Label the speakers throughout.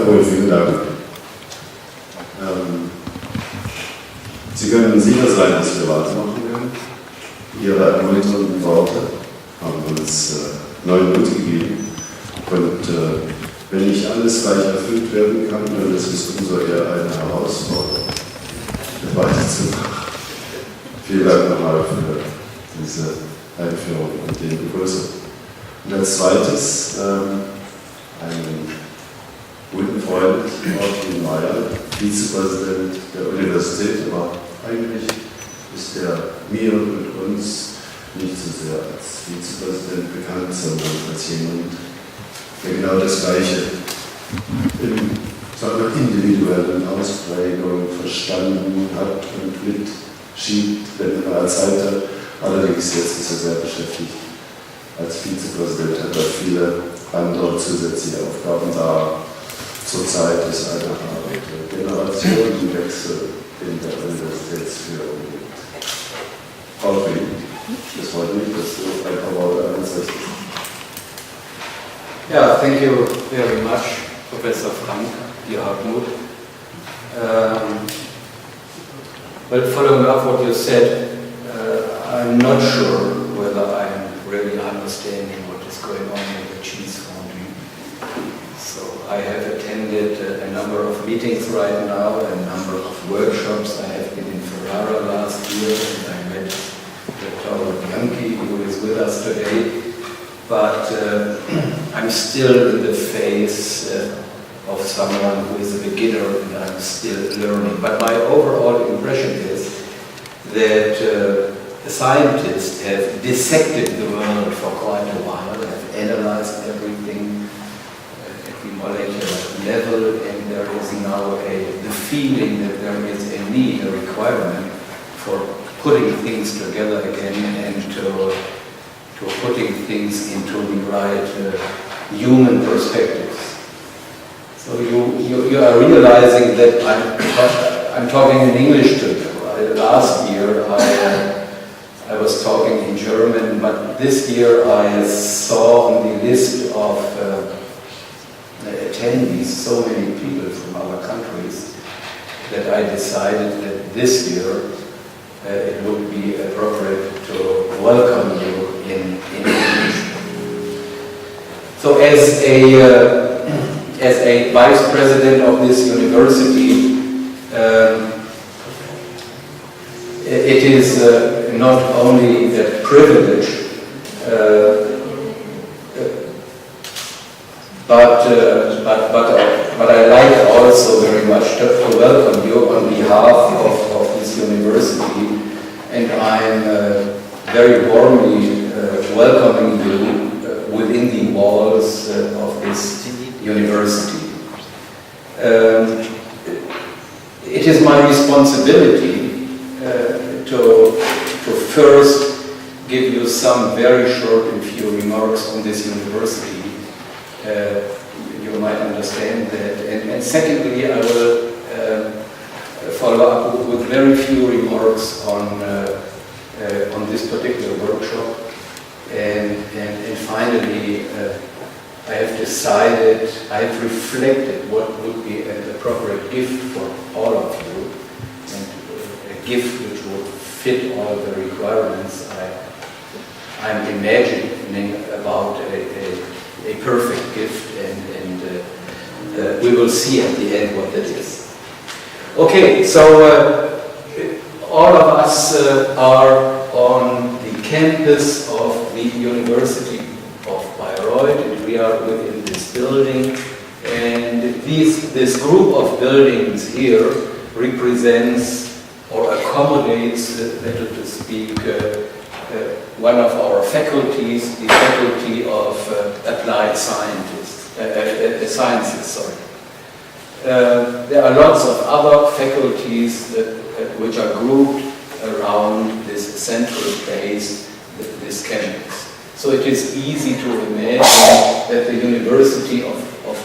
Speaker 1: Herr Hohl, vielen Dank. Sie können sicher sein, dass wir weitermachen werden. Ihre ermunternden Worte haben uns neuen Mut gegeben. Und wenn nicht alles gleich erfüllt werden kann, dann ist es umso eher eine Herausforderung, weiterzumachen. Vielen Dank nochmal für diese Einführung und die Begrüßung. Und als zweites einen guten Freund, Ortwin Meyer, Vize Präsident der Universität, aber eigentlich ist er mir und uns nicht so sehr als Vizepräsident bekannt, sondern als jemand, der genau das Gleiche in seiner individuellen Ausprägung verstanden hat und mitschiebt, wenn er Zeit hat. Allerdings jetzt ist er sehr beschäftigt. Als Vizepräsident hat er viele andere zusätzliche Aufgaben da. Zurzeit ist eine Generationenwechsel in der Universitätsführung gibt. Ortwin, das freut mich, dass du ein paar Worte an uns richtest.
Speaker 2: Yeah, thank you very much, Professor Frank, dear Hartmut. Well, following up what you said, I'm not sure whether I'm really understanding what is going on in the Cheesefondue. So I have attended a number of meetings right now, a number of workshops. I have been in Ferrara last year and I met Torun, who is with us today. But I'm still in the phase of someone who is a beginner and I'm still learning. But my overall impression is that the scientists have dissected the world for quite a while, have analyzed everything at the molecular level, and there is now the feeling that there is a need, a requirement for putting things together again and to putting things into the right human perspectives. So you are realizing that I'm talking in English to you. Last year I was talking in German, but this year I saw on the list of attendees so many people from our countries that I decided that this year it would be appropriate to welcome you in English. So as a vice president of this university, it is not only a privilege, but I like also very much to welcome you on behalf of this university, and I'm very warmly welcoming you within the walls of this university. It is my responsibility to first give you some very short and few remarks on this university. You might understand that. And secondly, I will follow up with very few remarks on this particular workshop. And finally, I have decided, I have reflected what would be an appropriate gift for all of you, and a gift which would fit all the requirements I'm imagining about a perfect gift, and we will see at the end what that is. Okay, so all of us are on the campus of the University of Bayreuth, and we are within this building, and this group of buildings here represents or accommodates, better to speak, one of our faculties, the Faculty of Applied Sciences. There are lots of other faculties which are grouped around this central base, this campus. So it is easy to imagine that the University of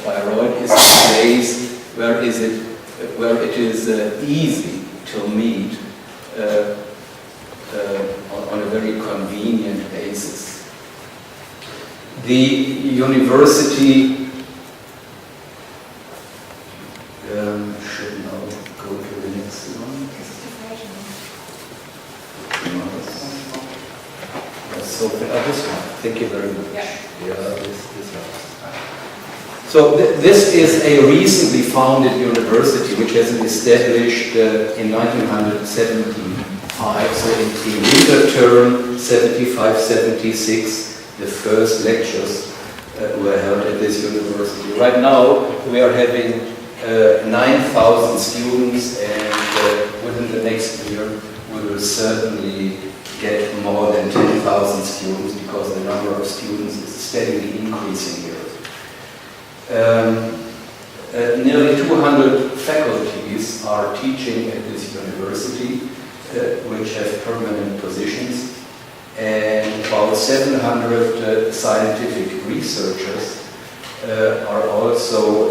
Speaker 2: Bayreuth is a place where it is easy to meet on a very convenient basis. The university Should now go to the next one. So, this one. Thank you very much. Yeah, this helps. So this is a recently founded university which has been established in 1975. So in winter term 75-76, the first lectures were held at this university. Right now we are having 9,000 students, and within the next year we will certainly get more than 10,000 students, because the number of students is steadily increasing here. Nearly 200 faculties are teaching at this university, which have permanent positions, and about 700 scientific researchers are also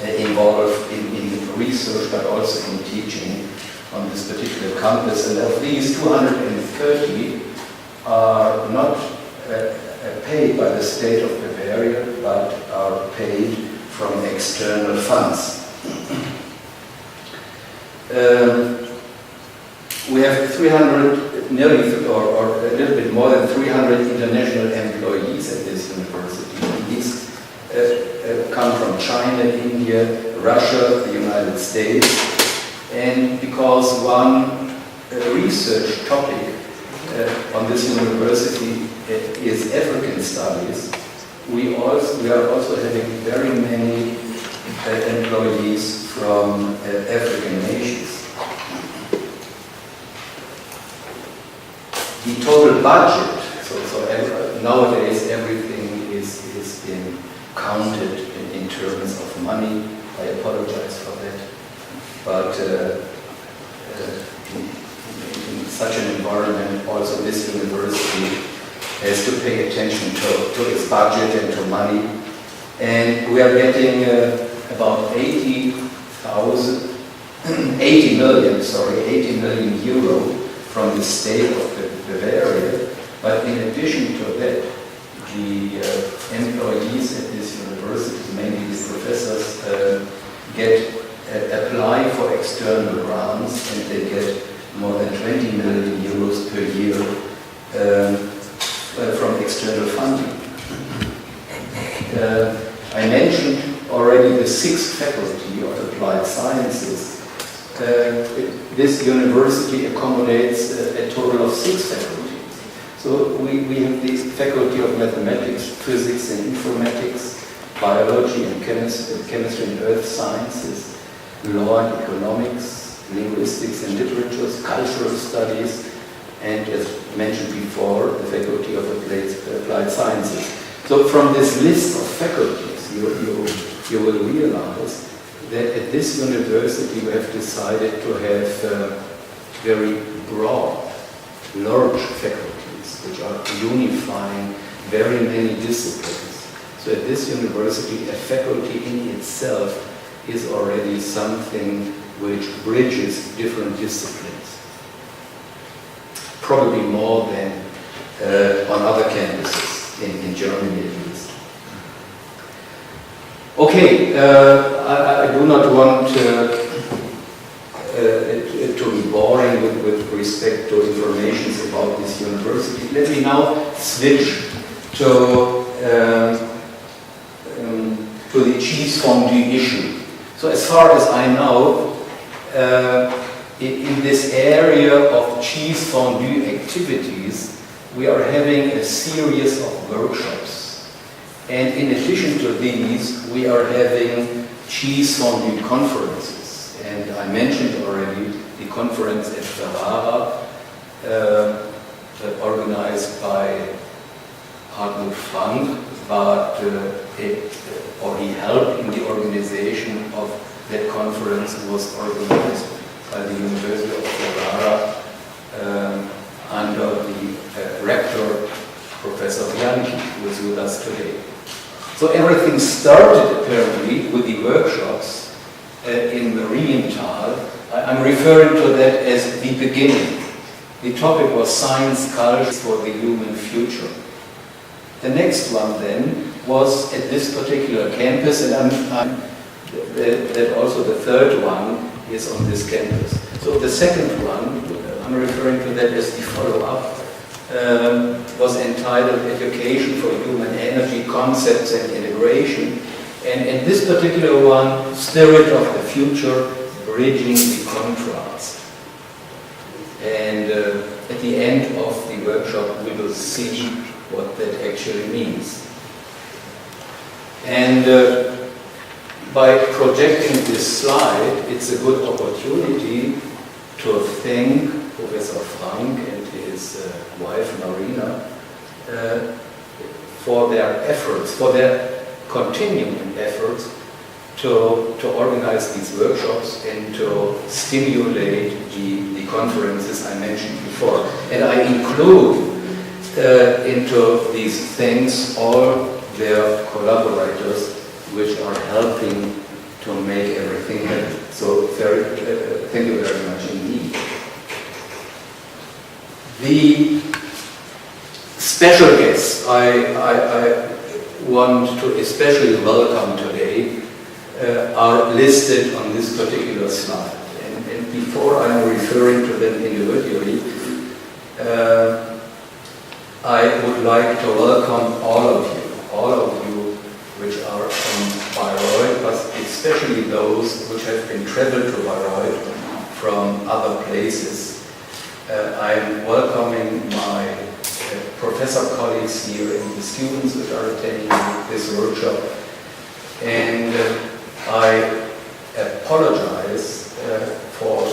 Speaker 2: involved in research, but also in teaching on this particular campus. And of these, 230 are not paid by the state of Bavaria, but are paid from external funds. We have 300, nearly, or a little bit more than 300 international employees at this university. These come from China, India, Russia, the United States, and because one research topic on this university is African studies, we are also having very many employees from African nations. The total budget, so nowadays everything is being counted in terms of money. I apologize for that. But in such an environment, also this university has to pay attention to its budget and to money. And we are getting about 80 million euro from the state of Bavaria. But in addition to that, the employees at this university, mainly the professors, apply for external grants, and they get more than 20 million euros per year from external funding. I mentioned already the sixth faculty of applied sciences. This university accommodates a total of 6 faculties. So we have the faculty of mathematics, physics and informatics, biology and chemistry and earth sciences, law and economics, linguistics and literatures, cultural studies, and as mentioned before, the faculty of applied sciences. So from this list of faculties, you will realize that at this university we have decided to have very broad, large faculties, which are unifying very many disciplines. So at this university, a faculty in itself is already something which bridges different disciplines. Probably more than on other campuses in Germany at least. Okay, I do not want to be boring with respect to information about this university. Let me now switch to the Cheesefondue issue. So as far as I know, in this area of Cheesefondue activities, we are having a series of workshops. And in addition to these, we are having Cheesefondue conferences. And I mentioned already the conference at Ferrara, organized by Hartmut, but he helped in the organization of that conference. Was organized by the University of Ferrara under the rector, Professor Bianchi, who is with us today. So everything started apparently with the workshops in Marienthal. I'm referring to that as the beginning. The topic was science culture for the human future. The next one then was at this particular campus, and I'm that also the third one is on this campus. So the second one, I'm referring to that as the follow-up, was entitled Education for Human Energy, Concepts and Integration. And in this particular one, Spirit of the Future, Bridging the Contrast. And at the end of the workshop, we will see what that actually means. And by projecting this slide, it's a good opportunity to thank Professor Frank and his wife Marina for their efforts, for their continuing efforts to organize these workshops and to stimulate the conferences I mentioned before. And I include into these things all their collaborators which are helping to make everything happen. So thank you very much indeed. The special guests I want to especially welcome today are listed on this particular slide. And before I'm referring to them individually, I would like to welcome all of you which are from Bayreuth, but especially those which have been traveled to Bayreuth from other places. I'm welcoming my professor colleagues here and the students which are attending this workshop. And I apologize for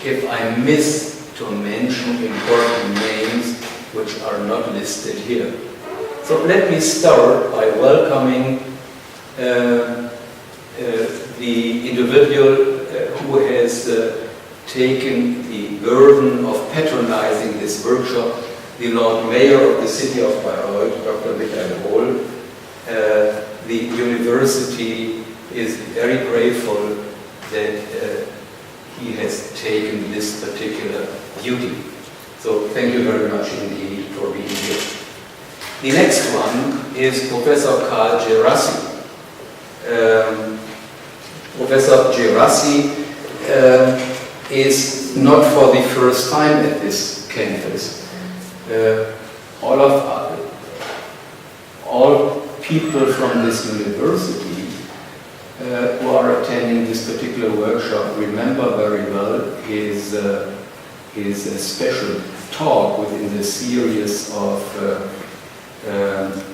Speaker 2: if I miss to mention important names which are not listed here. So let me start by welcoming the individual who has taken the burden of patronizing this workshop, the Lord Mayor of the city of Bayreuth, Dr. Hohl. The university is very grateful that he has taken this particular duty. So thank you very much indeed for being here. The next one is Professor Karl Gerassi. Professor Gerassi is not for the first time at this campus. All people from this university who are attending this particular workshop remember very well his special talk within the series of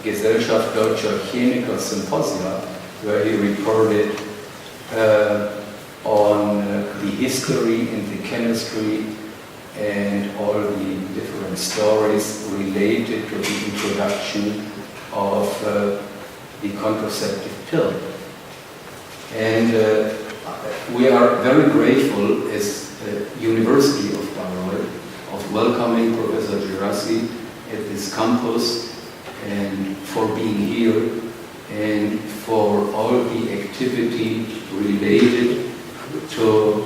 Speaker 2: Gesellschaft Deutscher Chemiker Symposia, where he reported on the history and the chemistry and all the different stories related to the introduction of the contraceptive pill. And we are very grateful as the University of Bayreuth of welcoming Professor Gerassi at this campus and for being here and for all the activity related to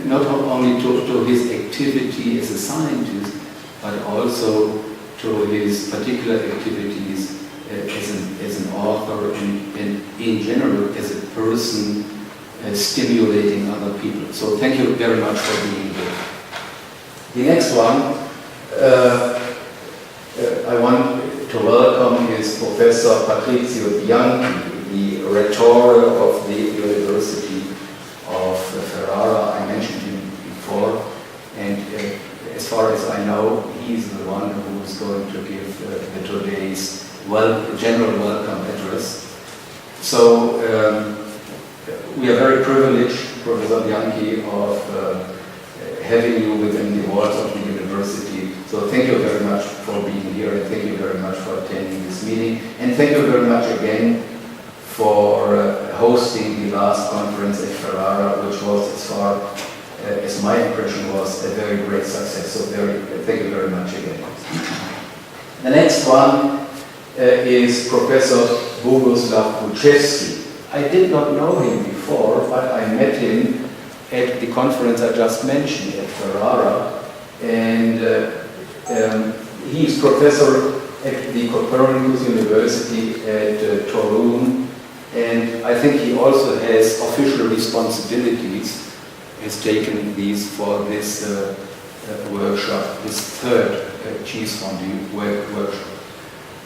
Speaker 2: not only to his activity as a scientist, but also to his particular activities as an author and in general as a person stimulating other people. So thank you very much for being here. The next one I want to welcome is Professor Patrizio Bianchi, the Rector of the University of Ferrara. I mentioned him before, and as far as I know, he's the one who is going to give today's general welcome address. So we are very privileged, Professor Bianchi, of having you within the walls of the university. So thank you very much for being here, and thank you very much for attending this meeting. And thank you very much again for hosting the last conference at Ferrara, which was, as far as my impression was, a very great success. So thank you very much again. The next one is Professor Boguslaw Buszewski. I did not know him before, but I met him at the conference I just mentioned at Ferrara, and he is professor at the Copernicus University at Torun, and I think he also has official responsibilities. Has taken these for this workshop, this third Cheesefondue workshop.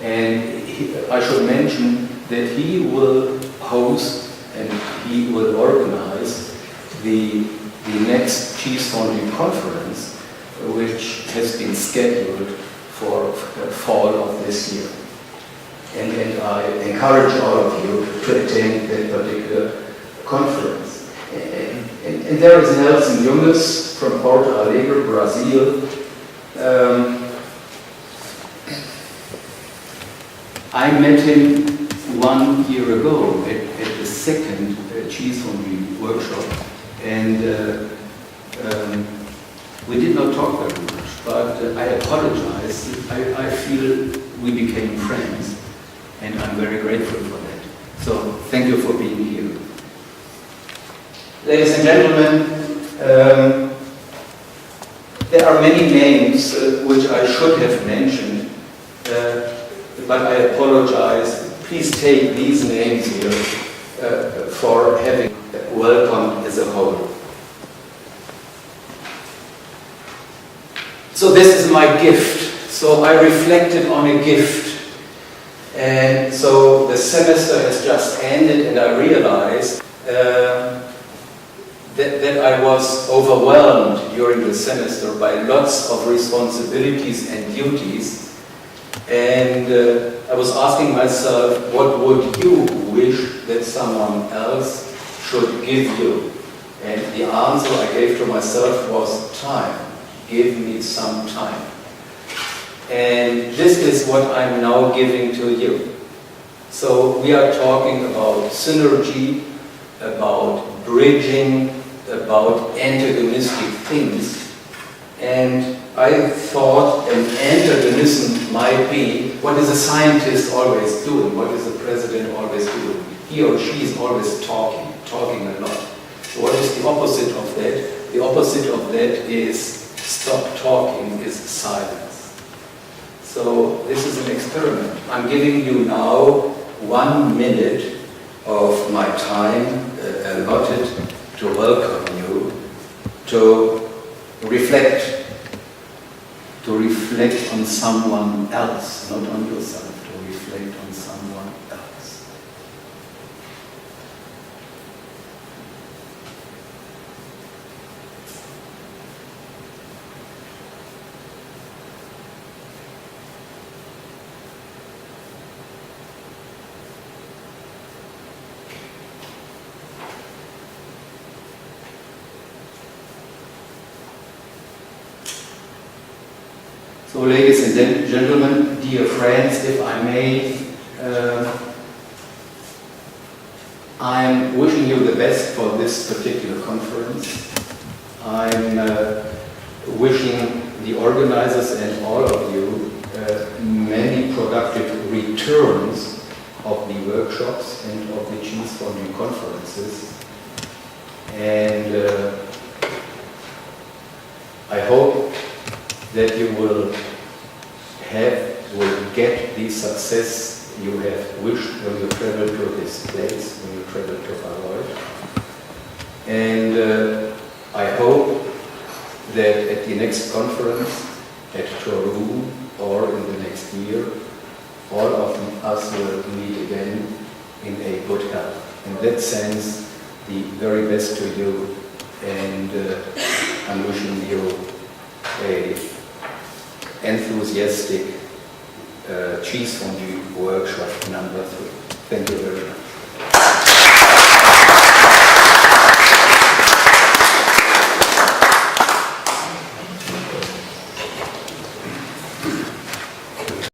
Speaker 2: And I should mention that he will host and he will organize the next Cheesefondue conference, which has been scheduled for fall of this year. And I encourage all of you to attend that particular conference. And there is Nelson Junges from Porto Alegre, Brazil. I met him 1 year ago at the second Cheesefondue workshop, and we did not talk very much, but I apologize. I feel we became friends, and I'm very grateful for that. So thank you for being here. Ladies and gentlemen, there are many names which I should have mentioned, but I apologize. Please take these names here for having welcomed as a whole. So this is my gift. So I reflected on a gift. And so the semester has just ended, and I realized that I was overwhelmed during the semester by lots of responsibilities and duties. And I was asking myself, what would you wish that someone else should give you? And the answer I gave to myself was time. Give me some time. And this is what I'm now giving to you. So we are talking about synergy, about bridging, about antagonistic things. And I thought an antagonism might be, what is a scientist always doing? What is the president always doing? He or she is always talking a lot. So what is the opposite of that? The opposite of that is stop talking, is silence. So this is an experiment. I'm giving you now 1 minute of my time allotted to welcome you, to reflect on someone else, not on yourself, to reflect on someone else. So, ladies and gentlemen, dear friends, if I may, I'm wishing you the best for this particular conference. I'm wishing the organizers and all of you many productive returns of the workshops and of the Cheesefondue conferences. And I hope that you will get the success you have wished when you travel to this place, when you travel to Bayreuth. And I hope that at the next conference at Torun or in the next year, all of us will meet again in a good health. In that sense, the very best to you, and I'm wishing you a enthusiastic Cheesefondue workshop number 3. Thank you very much.